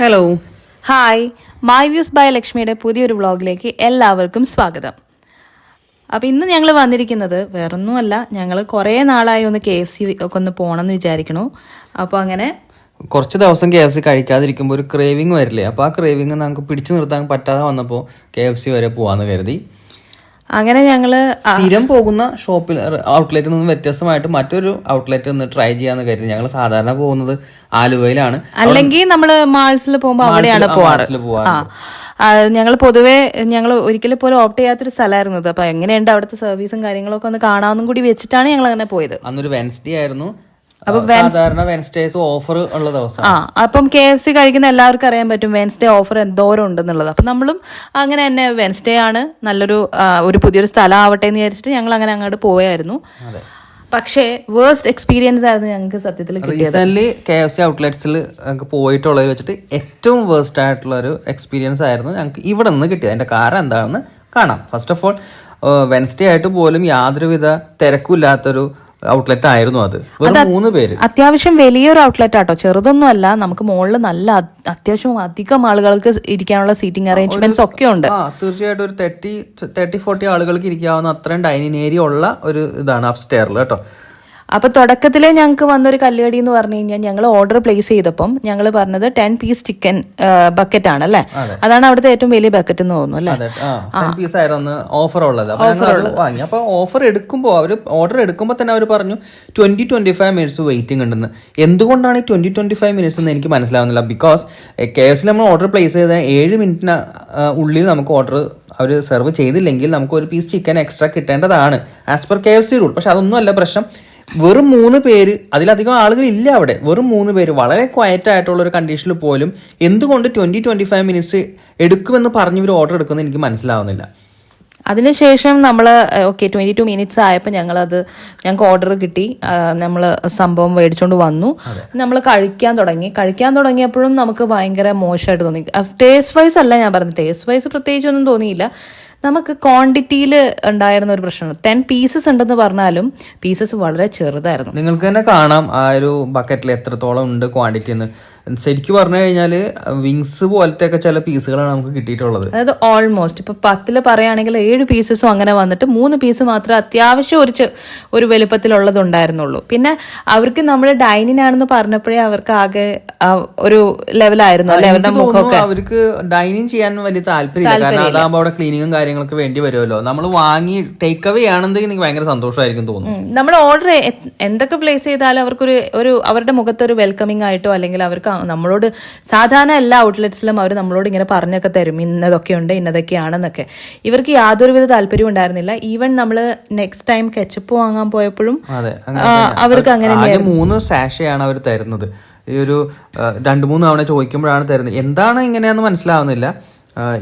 Hello hi my views by ലക്ഷ്മിയുടെ പുതിയൊരു വ്ളോഗിലേക്ക് എല്ലാവർക്കും സ്വാഗതം. അപ്പോൾ ഇന്ന് ഞങ്ങൾ വന്നിരിക്കുന്നത് വേറൊന്നുമല്ല, ഞങ്ങൾ കുറേ നാളായി ഒന്ന് KFC ഒക്കെ ഒന്ന് പോകണമെന്ന് വിചാരിക്കണു. അപ്പോൾ അങ്ങനെ കുറച്ച് ദിവസം KFC കഴിക്കാതിരിക്കുമ്പോൾ ഒരു ക്രേവിങ് വരില്ലേ, അപ്പോൾ ആ ക്രേവിങ് നമുക്ക് പിടിച്ചു നിർത്താൻ പറ്റാതെ വന്നപ്പോൾ KFC വരെ പോകാമെന്ന് കരുതി. അങ്ങനെ ഞങ്ങൾ സ്ഥിരം പോകുന്ന ഷോപ്പിൽ ഔട്ട്ലെറ്റിൽ നിന്ന് വ്യത്യസ്തമായിട്ട് മറ്റൊരു ഔട്ട്ലെറ്റ് ഒന്ന് ട്രൈ ചെയ്യാന്ന് കരുതി. ഞങ്ങൾ സാധാരണ പോകുന്നത് ആലുവയിലാണ്, അല്ലെങ്കിൽ നമ്മൾ മാൾസിൽ പോകുമ്പോൾ അവിടെയാണ് പോവാറ്. ഞങ്ങൾ പൊതുവേ ഞങ്ങൾ ഒരിക്കലും പോലും ഓപ്റ്റ് ചെയ്യാത്തൊരു സ്ഥലമായിരുന്നു അത്. അപ്പൊ എങ്ങനെയുണ്ട് അവിടുത്തെ സർവീസും കാര്യങ്ങളൊക്കെ ഒന്ന് കാണാമെന്നും കൂടി വെച്ചിട്ടാണ് ഞങ്ങൾ അങ്ങനെ പോയത്. അന്നൊരു വെൻസ്ഡേ ആയിരുന്നു. സാധാരണ വെൻസ്ഡേസ് ഓഫർ ഉള്ള ദിവസം. അപ്പം KFC കഴിക്കുന്ന എല്ലാവർക്കും അറിയാൻ പറ്റും വെൻസ്ഡേ ഓഫർ എന്തോരം ഉണ്ടെന്നുള്ളത്. അപ്പം നമ്മളും അങ്ങനെ തന്നെ വെൻസ്ഡേ ആണ് നല്ലൊരു പുതിയൊരു സ്ഥലം ആവട്ടെ എന്ന് വിചാരിച്ചിട്ട് ഞങ്ങൾ അങ്ങനെ അങ്ങോട്ട് പോയായിരുന്നു. പക്ഷേ വേഴ്സ്റ്റ് എക്സ്പീരിയൻസ് ആയിരുന്നു ഞങ്ങൾക്ക് സത്യത്തിൽ കിട്ടിയത്. റീസെന്റ് KFC ഔട്ട്ലെറ്റ്സിൽ ഞങ്ങൾക്ക് പോയിട്ടുള്ളത് വെച്ചിട്ട് ഏറ്റവും വേഴ്സ്റ്റ് ആയിട്ടുള്ള ഒരു എക്സ്പീരിയൻസ് ആയിരുന്നു ഞങ്ങൾക്ക് ഇവിടെ നിന്ന് കിട്ടിയത്. അതിന്റെ കാരണം എന്താണെന്ന് കാണാം. ഫസ്റ്റ് ഓഫ് ഓൾ, വെൻസ്ഡേ ആയിട്ട് പോലും യാതൊരുവിധ തിരക്കില്ലാത്തൊരു ഔട്ട്ലെറ്റ് ആയിരുന്നു അത്. വെറും 3 പേര്. അത്യാവശ്യം വലിയൊരു ഔട്ട്ലെറ്റ് ആട്ടോ, ചെറുതൊന്നും അല്ല. നമുക്ക് മുകളിൽ നല്ല അത്യാവശ്യം അധികം ആളുകൾക്ക് ഇരിക്കാനുള്ള സീറ്റിംഗ് അറേഞ്ച്മെന്റ്സ് ഒക്കെ ഉണ്ട്. തീർച്ചയായിട്ടും ഒരു 30-40 ആളുകൾക്ക് ഇരിക്കാവുന്ന അത്രയും ഡൈനിങ് ഏരിയ ഉള്ള ഒരു ഇതാണ് അപ്സ്റ്റെയറിൽ കേട്ടോ. അപ്പൊ തുടക്കത്തിലേ ഞങ്ങൾക്ക് വന്നൊരു കല്ലുകടി എന്ന് പറഞ്ഞു കഴിഞ്ഞാൽ, ഞങ്ങൾ ഓർഡർ പ്ലേസ് ചെയ്തപ്പം ഞങ്ങൾ പറഞ്ഞത് 10 പീസ് ചിക്കൻ ബക്കറ്റ് ആണ് അല്ലേ. അതാണ് അവിടുത്തെ ഏറ്റവും വലിയ ബക്കറ്റ് എന്ന് തോന്നുന്നു അല്ലേ. 10 പീസ് ആയിരുന്നു ഓഫർ ഉള്ളത്. വാങ്ങി. അപ്പൊ ഓഫർ എടുക്കുമ്പോൾ ഓർഡർ എടുക്കുമ്പോൾ തന്നെ അവർ പറഞ്ഞു 20-25 മിനിറ്റ്സ് വെയിറ്റിംഗ് ഉണ്ടെന്ന്. എന്തുകൊണ്ടാണ് ഈ 20-25 മിനിറ്റ്സ് എന്ന് എനിക്ക് മനസ്സിലാവുന്നില്ല. ബിക്കോസ് KFC നമ്മൾ ഓർഡർ പ്ലേസ് ചെയ്ത 7 മിനിറ്റിന് ഉള്ളിൽ നമുക്ക് ഓർഡർ അവർ സെർവ് ചെയ്തില്ലെങ്കിൽ നമുക്ക് ഒരു പീസ് ചിക്കൻ എക്സ്ട്രാ കിട്ടേണ്ടതാണ് ആസ് പെർ KFC റൂൾ. പക്ഷെ അതൊന്നും അല്ല പ്രശ്നം. വെറും 3 പേര്, അതിലധികം ആളുകൾ ഇല്ല അവിടെ. വെറും 3 പേര് വളരെ ക്വയറ്റ് ആയിട്ടുള്ള ഒരു കണ്ടീഷനിൽ പോലും എന്തുകൊണ്ട് 20-25 മിനിറ്റ്സ് എടുക്കുമെന്ന് പറഞ്ഞ് ഇവർ ഓർഡർ എടുക്കുമെന്ന് എനിക്ക് മനസ്സിലാവുന്നില്ല. അതിനുശേഷം നമ്മൾ 22 മിനിറ്റ്സ് ആയപ്പോൾ ഞങ്ങൾക്ക് ഓർഡർ കിട്ടി. നമ്മൾ സംഭവം മേടിച്ചോണ്ട് വന്നു. നമ്മൾ കഴിക്കാൻ തുടങ്ങിയപ്പോഴും നമുക്ക് ഭയങ്കര മോശമായിട്ട് തോന്നി. ടേസ്റ്റ് വൈസ് അല്ല ഞാൻ പറഞ്ഞത്, ടേസ്റ്റ് വൈസ് പ്രത്യേകിച്ചൊന്നും തോന്നിയില്ല. നമുക്ക് ക്വാണ്ടിറ്റിയിൽ ഉണ്ടായിരുന്ന ഒരു പ്രശ്നം. 10 പീസസ് ഉണ്ടെന്ന് പറഞ്ഞാലും പീസസ് വളരെ ചെറുതായിരുന്നു. നിങ്ങൾക്ക് തന്നെ കാണാം ആ ഒരു ബക്കറ്റിൽ എത്രത്തോളം ഉണ്ട് ക്വാണ്ടിറ്റി എന്ന്. ശരിക്കും പറഞ്ഞു കഴിഞ്ഞാൽ വിങ്സ് പോലത്തെ ഒക്കെ ചില പീസുകളാണ് നമുക്ക് കിട്ടിയിട്ടുള്ളത്. അതായത് ഓൾമോസ്റ്റ് ഇപ്പൊ 10 പറയുകയാണെങ്കിൽ 7 പീസസും അങ്ങനെ വന്നിട്ട് 3 പീസ് മാത്രം അത്യാവശ്യം ഒരു വലുപ്പത്തിലുള്ളത് ഉണ്ടായിരുന്നുള്ളൂ. പിന്നെ അവർക്ക് നമ്മൾ ഡൈനിങ് ആണെന്ന് പറഞ്ഞപ്പോഴേ അവർക്ക് ആകെ ഒരു ലെവലായിരുന്നു അല്ലെ അവരുടെ മുഖമൊക്കെ. അവർക്ക് ഡൈനിങ് ചെയ്യാൻ വലിയ താല്പര്യമില്ല. കാരണം അതാകുമ്പോൾ അവിടെ ക്ലീനിങ്ങും കാര്യങ്ങളൊക്കെ വേണ്ടി വരുമല്ലോ. നമ്മൾ വാങ്ങി ടേക്ക് അവേ ആണെന്നെങ്കിൽ എനിക്ക് ഭയങ്കര സന്തോഷമായിരിക്കും തോന്നുന്നു. നമ്മൾ ഓർഡർ എന്തൊക്കെ പ്ലേസ് ചെയ്താലും അവർക്കൊരു അവരുടെ മുഖത്തൊരു വെൽക്കമിങ് ആയിട്ടോ അല്ലെങ്കിൽ അവർക്ക് നമ്മളോട് സാധാരണ എല്ലാ ഔട്ട്ലെറ്റ്സിലും അവർ നമ്മളോട് ഇങ്ങനെ പറഞ്ഞൊക്കെ തരും ഇന്നതൊക്കെയുണ്ട് ഇന്നതൊക്കെയാണെന്നൊക്കെ. ഇവർക്ക് യാതൊരുവിധ താല്പര്യവും ഉണ്ടായിരുന്നില്ല. ഈവൻ നമ്മൾ നെക്സ്റ്റ് ടൈം കെച്ചപ്പ് വാങ്ങാൻ പോയപ്പോഴും അവർക്ക് അങ്ങനെ 3 സാഷയാണ് അവർ തരുന്നത്. ഈ ഒരു 2-3 തവണ ചോദിക്കുമ്പോഴാണ് തരുന്നത്. എന്താണ് ഇങ്ങനെയാന്ന് മനസ്സിലാവുന്നില്ല.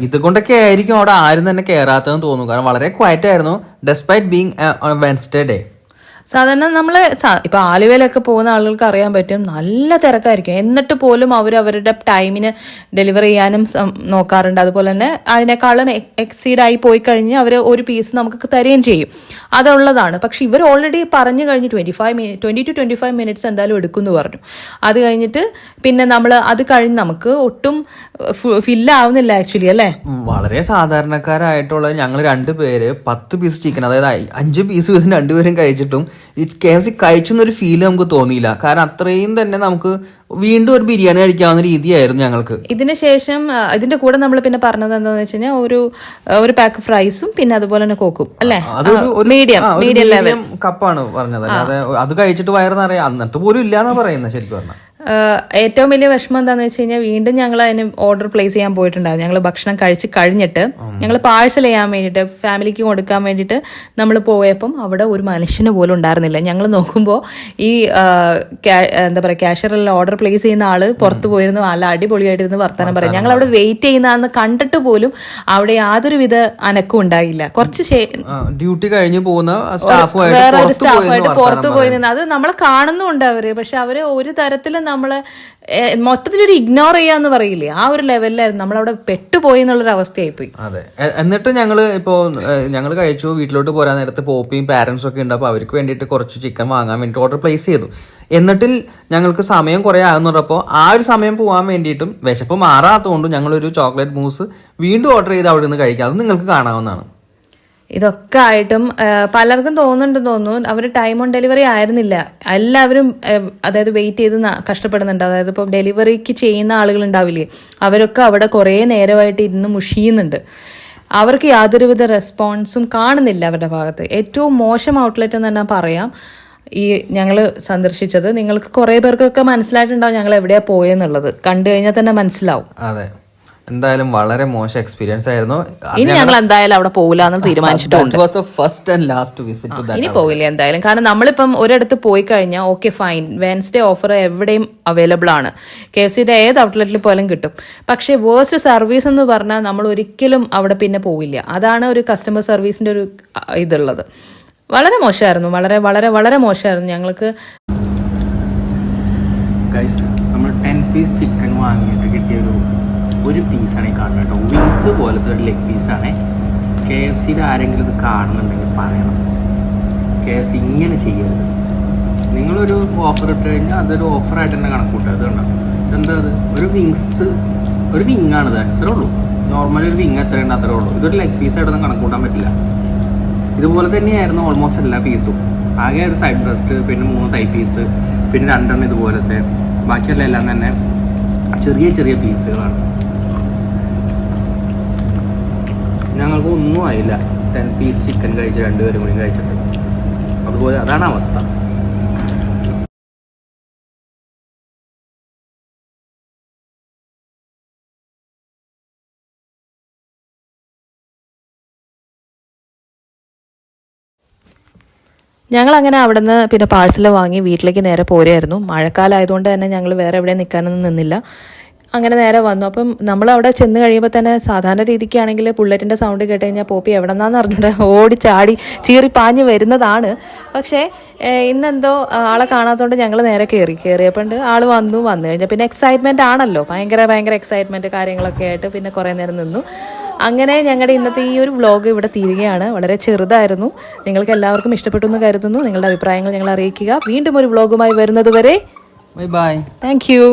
ഇതുകൊണ്ടൊക്കെ ആയിരിക്കും അവിടെ ആരും തന്നെ കയറാത്തതെന്ന് തോന്നുന്നു. കാരണം വളരെ ക്വയറ്റ് ആയിരുന്നു ഡെസ്പൈറ്റ് ബീങ് വെൻസ്ഡേ ഡേ. സാധാരണ നമ്മള് ഇപ്പൊ ആലുവയിലൊക്കെ പോകുന്ന ആളുകൾക്ക് അറിയാൻ പറ്റും നല്ല തിരക്കായിരിക്കും. എന്നിട്ട് പോലും അവരുടെ ടൈമിന് ഡെലിവർ ചെയ്യാനും നോക്കാറുണ്ട്. അതുപോലെ തന്നെ അതിനേക്കാളും എക്സീഡായി പോയി കഴിഞ്ഞ് അവർ ഒരു പീസ് നമുക്ക് തരുകയും ചെയ്യും. അതുള്ളതാണ്. പക്ഷെ ഇവർ ഓൾറെഡി പറഞ്ഞു കഴിഞ്ഞ് 20-25 മിനിറ്റ്സ് എന്തായാലും എടുക്കുമെന്ന് പറഞ്ഞു. അത് കഴിഞ്ഞിട്ട് പിന്നെ അത് കഴിഞ്ഞ് നമുക്ക് ഒട്ടും ഫില്ലാവുന്നില്ല ആക്ച്വലി അല്ലേ. വളരെ സാധാരണക്കാരായിട്ടുള്ള ഞങ്ങൾ 2 പേര് 10 പീസ് ചിക്കൻ, അതായത് 5 പീസ് വീതം 2 പേരും കഴിച്ചിട്ടും ഈ KFC കഴിച്ചെന്നൊരു ഫീല് നമുക്ക് തോന്നിയില്ല. കാരണം അത്രയും തന്നെ നമുക്ക് വീണ്ടും ഒരു ബിരിയാണി കഴിക്കാവുന്ന രീതിയായിരുന്നു ഞങ്ങൾക്ക്. ഇതിനുശേഷം ഇതിന്റെ കൂടെ നമ്മൾ പിന്നെ പറഞ്ഞത് എന്താണെന്ന് വെച്ച് കഴിഞ്ഞാൽ ഒരു പാക്ക് ഫ്രൈസും പിന്നെ അതുപോലെ തന്നെ കോക്കും അല്ലേ. മീഡിയം ലെവൽ കപ്പാണ് പറഞ്ഞത്. അല്ലാതെ അത് കഴിച്ചിട്ട് വയറെന്നറിയാം എന്നിട്ട് പോലും ഇല്ലാന്നാ പറയുന്നത് ശരിക്കും പറഞ്ഞാൽ. ഏറ്റവും വലിയ വിഷമം എന്താന്ന് വെച്ച് കഴിഞ്ഞാൽ വീണ്ടും ഞങ്ങൾ അതിന് ഓർഡർ പ്ലേസ് ചെയ്യാൻ പോയിട്ടുണ്ടായിരുന്നു. ഞങ്ങൾ ഭക്ഷണം കഴിച്ച് കഴിഞ്ഞിട്ട് ഞങ്ങൾ പാഴ്സൽ ചെയ്യാൻ വേണ്ടിയിട്ട് ഫാമിലിക്ക് കൊടുക്കാൻ വേണ്ടിയിട്ട് നമ്മൾ പോയപ്പം അവിടെ ഒരു മനുഷ്യന് പോലും ഉണ്ടായിരുന്നില്ല. ഞങ്ങൾ നോക്കുമ്പോൾ ഈ എന്താ പറയുക ക്യാഷ്യറിൽ ഓർഡർ പ്ലേസ് ചെയ്യുന്ന ആള് പുറത്ത് പോയിരുന്നു നല്ല അടിപൊളിയായിട്ടിരുന്ന് വർത്തമാനം പറയും. ഞങ്ങൾ അവിടെ വെയിറ്റ് ചെയ്യുന്നതെന്ന് കണ്ടിട്ട് പോലും അവിടെ യാതൊരുവിധ അനക്കും ഉണ്ടായില്ല. കുറച്ച് ഡ്യൂട്ടി കഴിഞ്ഞ് പോകുന്ന വേറെ ഒരു സ്റ്റാഫായിട്ട് പുറത്ത് പോയി നിന്ന് അത് നമ്മളെ കാണുന്നുണ്ട് അവര്. പക്ഷെ അവര് ഒരു തരത്തിലും നമ്മള് മൊത്തത്തിലൊരു ഇഗ്നോർ ചെയ്യാന്ന് പറയില്ലേ, ആ ഒരു ലെവലിലായിരുന്നു നമ്മളവിടെ പെട്ടുപോയി എന്നുള്ളൊരു അവസ്ഥയായി പോയി. അതെ. എന്നിട്ട് ഞങ്ങൾ കഴിച്ചു. വീട്ടിലോട്ട് പോരാൻ നേരത്ത് പോപ്പിയും പാരന്റ്സും ഒക്കെ ഉണ്ട്. അപ്പോൾ അവർക്ക് വേണ്ടിയിട്ട് കുറച്ച് ചിക്കൻ വാങ്ങാൻ വേണ്ടിയിട്ട് ഓർഡർ പ്ലേസ് ചെയ്തു. എന്നിട്ട് ഞങ്ങൾക്ക് സമയം കുറെ ആകുന്നുണ്ടപ്പോൾ ആ ഒരു സമയം പോകാൻ വേണ്ടിയിട്ടും വിശപ്പ് മാറാത്തതുകൊണ്ടും ഞങ്ങളൊരു ചോക്ലേറ്റ് മൂസ് വീണ്ടും ഓർഡർ ചെയ്ത് അവിടെ നിന്ന് കഴിക്കാം. അത് നിങ്ങൾക്ക് കാണാവുന്നതാണ്. ഇതൊക്കെ ആയിട്ടും പലർക്കും തോന്നുന്നുണ്ടെന്ന് തോന്നുന്നു അവർ ടൈം ഓൺ ഡെലിവറി ആയിരുന്നില്ല. എല്ലാവരും അതായത് വെയിറ്റ് ചെയ്ത് കഷ്ടപ്പെടുന്നുണ്ട്. അതായത് ഇപ്പോൾ ഡെലിവറിക്ക് ചെയ്യുന്ന ആളുകൾ ഉണ്ടാവില്ലേ, അവരൊക്കെ അവിടെ കുറേ നേരമായിട്ട് ഇരുന്ന് മുഷിയുന്നുണ്ട്. അവർക്ക് യാതൊരുവിധ റെസ്പോൺസും കാണുന്നില്ല അവരുടെ ഭാഗത്ത്. ഏറ്റവും മോശം ഔട്ട്ലെറ്റ് എന്ന് തന്നെ പറയാം ഈ ഞങ്ങൾ സന്ദർശിച്ചത്. നിങ്ങൾക്ക് കുറേ പേർക്കൊക്കെ മനസ്സിലായിട്ടുണ്ടാവും ഞങ്ങൾ എവിടെയാണ് പോയെന്നുള്ളത്. കണ്ടു കഴിഞ്ഞാൽ തന്നെ മനസ്സിലാവും. അതെ, എന്തായാലും വളരെ മോശം എക്സ്പീരിയൻസ് ആയിരുന്നു. ഇനി ഞങ്ങൾ എന്തായാലും അവിടെ പോകില്ല എന്ന് തീരുമാനിച്ചിട്ടുണ്ട്. ഇനി പോകില്ല എന്തായാലും. കാരണം നമ്മളിപ്പം ഒരിടത്ത് പോയി കഴിഞ്ഞാൽ ഓക്കെ ഫൈൻ, വെൻസ്ഡേ ഓഫർ എവിടെയും അവൈലബിൾ ആണ്, KFCയുടെ ഏത് ഔട്ട്ലെറ്റിൽ പോലും കിട്ടും. പക്ഷേ വേഴ്സ്റ്റ് സർവീസ് എന്ന് പറഞ്ഞാൽ നമ്മൾ ഒരിക്കലും അവിടെ പിന്നെ പോകില്ല. അതാണ് ഒരു കസ്റ്റമർ സർവീസിന്റെ ഒരു ഇതുള്ളത്. വളരെ മോശമായിരുന്നു, വളരെ വളരെ വളരെ മോശമായിരുന്നു. ഞങ്ങൾക്ക് നമ്മൾ 10 പീസ് ചിക്കൻ വാങ്ങിയിട്ട് കിട്ടിയൊരു പീസാണ് ഈ കാണുന്നത് കേട്ടോ. വിങ്സ് പോലത്തെ ഒരു ലെഗ് പീസാണ്. KFCയുടെ ആരെങ്കിലും ഇത് കാണുന്നുണ്ടെങ്കിൽ പറയണം, KFC ഇങ്ങനെ ചെയ്യരുത്. നിങ്ങളൊരു ഓഫർ ഇട്ട് കഴിഞ്ഞാൽ അതൊരു ഓഫറായിട്ട് തന്നെ കണക്കൂട്ടുക. അത് കണ്ടോ, എന്താ അത്, ഒരു വിങ്ങാണിത്, അത്രേ ഉള്ളൂ. നോർമലി ഒരു വിങ് എത്രയുണ്ട് അത്രേ ഉള്ളൂ. ഇതൊരു ലെഗ് പീസായിട്ടൊന്നും കണക്കൂട്ടാൻ പറ്റില്ല. ഇതുപോലെ തന്നെയായിരുന്നു ഓൾമോസ്റ്റ് എല്ലാ പീസും. ആകെ ഒരു സൈഡ് ബ്രസ്റ്റ്, പിന്നെ 3 തൈ പീസ്, പിന്നെ 2 ഇതുപോലത്തെ, ബാക്കിയുള്ള എല്ലാം തന്നെ ചെറിയ ചെറിയ പീസുകളാണ്. ഞങ്ങൾക്ക് ഒന്നും ആയില്ല. 10 പീസ് ചിക്കൻ കഴിച്ച് 2 പേരും കൂടി കഴിച്ചിട്ട്. അതുപോലെ അതാണ് അവസ്ഥ. ഞങ്ങൾ അങ്ങനെ അവിടെ നിന്ന് പിന്നെ പാഴ്സൽ വാങ്ങി വീട്ടിലേക്ക് നേരെ പോരുമായിരുന്നു. മഴക്കാലം ആയതുകൊണ്ട് തന്നെ ഞങ്ങൾ വേറെ എവിടെ നിൽക്കാനൊന്നും നിന്നില്ല. അങ്ങനെ നേരെ വന്നു. അപ്പം നമ്മളവിടെ ചെന്ന് കഴിയുമ്പോൾ തന്നെ സാധാരണ രീതിക്കാണെങ്കിൽ ബുള്ളറ്റിൻ്റെ സൗണ്ട് കേട്ട് കഴിഞ്ഞാൽ പോപ്പി എവിടെ നിന്നാന്ന് പറഞ്ഞിട്ട് ഓടി ചാടി ചീറി പാഞ്ഞ് വരുന്നതാണ്. പക്ഷേ ഇന്നെന്തോ ആളെ കാണാത്തതുകൊണ്ട് ഞങ്ങൾ നേരെ കയറിയപ്പോൾ ആൾ വന്നു കഴിഞ്ഞാൽ പിന്നെ എക്സൈറ്റ്മെൻ്റ് ആണല്ലോ, ഭയങ്കര എക്സൈറ്റ്മെൻറ്റ് കാര്യങ്ങളൊക്കെ ആയിട്ട് പിന്നെ കുറേ നേരം നിന്നു. അങ്ങനെ ഞങ്ങളുടെ ഇന്നത്തെ ഈ ഒരു വ്ലോഗ് ഇവിടെ തീരുകയാണ്. വളരെ ചെറുതായിരുന്നു. നിങ്ങൾക്ക് എല്ലാവർക്കും ഇഷ്ടപ്പെട്ടു എന്ന് കരുതുന്നു. നിങ്ങളുടെ അഭിപ്രായങ്ങൾ ഞങ്ങൾ അറിയിക്കുക. വീണ്ടും ഒരു വ്ലോഗുമായി വരുന്നത് വരെ ബൈ ബൈ. Thank you.